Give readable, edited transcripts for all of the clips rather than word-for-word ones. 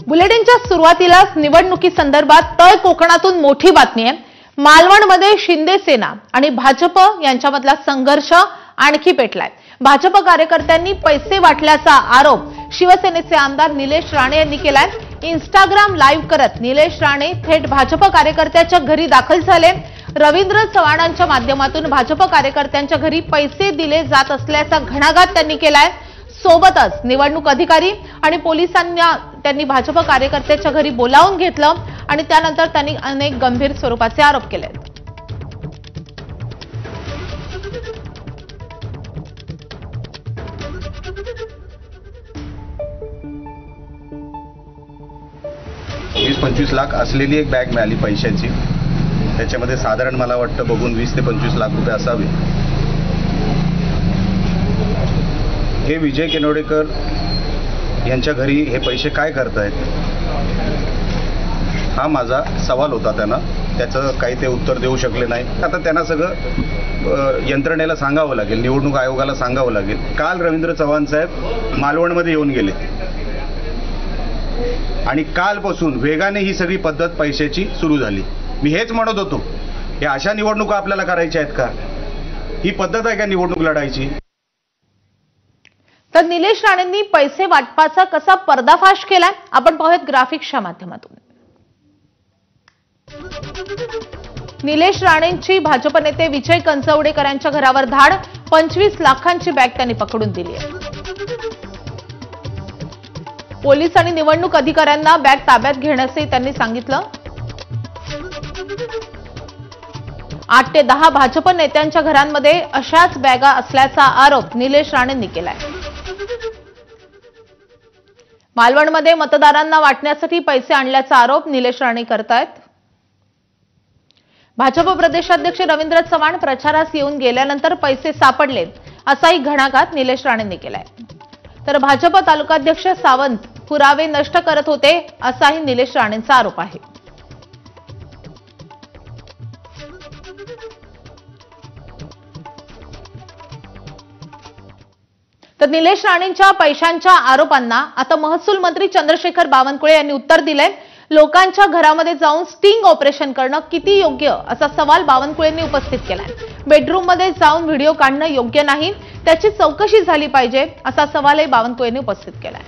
बुलेटिनच्या सुरुवातीलाच निवडणुकीसंदर्भात तळ कोकणातून मोठी बातमी आहे। मालवणमध्ये शिंदे सेना आणि भाजप यांच्यामधला संघर्ष आणखी पेटलाय। भाजप कार्यकर्त्यांनी पैसे वाटल्याचा आरोप शिवसेनेचे आमदार निलेश राणे यांनी केलाय। इंस्टाग्राम लाईव्ह करत निलेश राणे थेट भाजप कार्यकर्त्याच्या घरी दाखल झाले। रवींद्र चव्हाणांच्या माध्यमातून भाजप कार्यकर्त्यांच्या घरी पैसे दिले जात असल्याचा घणाघात त्यांनी केलाय। सोबतच निवडणूक अधिकारी आणि पोलिसांना त्यांनी भाजप कार्यकर्त्याच्या घरी बोलावून घेतलं आणि त्यानंतर त्यांनी अनेक गंभीर स्वरूपाचे आरोप केले। वीस 25 लाख असलेली एक बॅग मिळाली पैशाची। त्याच्यामध्ये साधारण मला वाटतं बघून 20 ते 25 लाख रुपये असावे। हे विजय केनोडेकर यांच्या घरी हे पैसे काय करतायत हा माझा सवाल होता त्यांना। त्याचं काही ते उत्तर देऊ शकले नाही। आता त्यांना सगळं यंत्रणेला सांगावं लागेल, निवडणूक आयोगाला सांगावं लागेल। काल रवींद्र चव्हाण साहेब मालवणमध्ये येऊन गेले आणि कालपासून वेगाने ही सगळी पद्धत पैशाची सुरू झाली। मी हेच म्हणत होतो, हे अशा निवडणुका आपल्याला करायच्या आहेत का? ही पद्धत आहे का निवडणूक लढायची? तर निलेश राणेंनी पैसे वाटपाचा कसा पर्दाफाश केलाय आपण पाहूयात ग्राफिक्सच्या माध्यमातून। निलेश राणेंची भाजप नेते विजय कंचवडेकरांच्या घरावर धाड। 25 लाखांची बॅग त्यांनी पकडून दिली आहे। पोलीस आणि निवडणूक अधिकाऱ्यांना बॅग ताब्यात घेण्यासही त्यांनी सांगितलं। 8 ते 10 भाजप नेत्यांच्या घरांमध्ये अशाच बॅगा असल्याचा आरोप निलेश राणेंनी केलाय। मालवणमध्ये मतदारांना वाटण्यासाठी पैसे आणल्याचा आरोप निलेश राणे करतायत। भाजप प्रदेशाध्यक्ष रवींद्र चव्हाण प्रचारास येऊन गेल्यानंतर पैसे सापडले असाही घणाघात निलेश राणेंनी केलाय। तर भाजप तालुकाध्यक्ष सावंत पुरावे नष्ट करत होते असाही निलेश राणेंचा आरोप आहे। तर निलेश राणेंच्या पैशांच्या आरोपांना आता महसूल मंत्री चंद्रशेखर बावनकुळे यांनी उत्तर दिलंय। लोकांच्या घरामध्ये जाऊन स्टिंग ऑपरेशन करणं किती योग्य असा सवाल बावनकुळेंनी उपस्थित केलाय। बेडरूममध्ये जाऊन व्हिडिओ काढणं योग्य नाही, त्याची चौकशी झाली पाहिजे असा सवालही बावनकुळेंनी उपस्थित केलाय।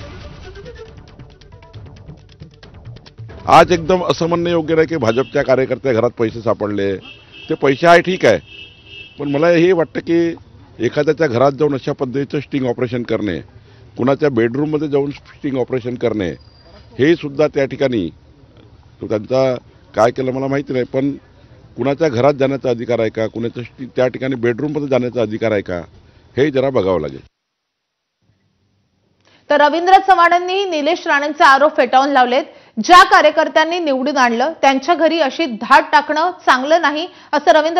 आज एकदम असं म्हणणं योग्य नाही की भाजपच्या कार्यकर्त्या घरात पैसे सापडले। ते पैसे आहे ठीक आहे, पण मला हे वाटतं की एखाद्याच्या घरात जाऊन अशा पद्धतीचं स्टिंग ऑपरेशन करणे, कुणाच्या बेडरूममध्ये जाऊन स्टिंग ऑपरेशन करणे, हे सुद्धा त्या ठिकाणी त्यांचा काय केलं मला माहिती नाही, पण कुणाच्या घरात जाण्याचा अधिकार आहे का, कुणाच्या त्या ठिकाणी बेडरूममध्ये जाण्याचा अधिकार आहे का, हे जरा बघावं लागेल। तर रवींद्र चव्हाणांनी निलेश राणेंचे आरोप फेटाळून लावलेत। ज्या कार्यकर्त्यांनी निवडून आणलं त्यांच्या घरी अशी धाड टाकणं चांगलं नाही असं रवींद्र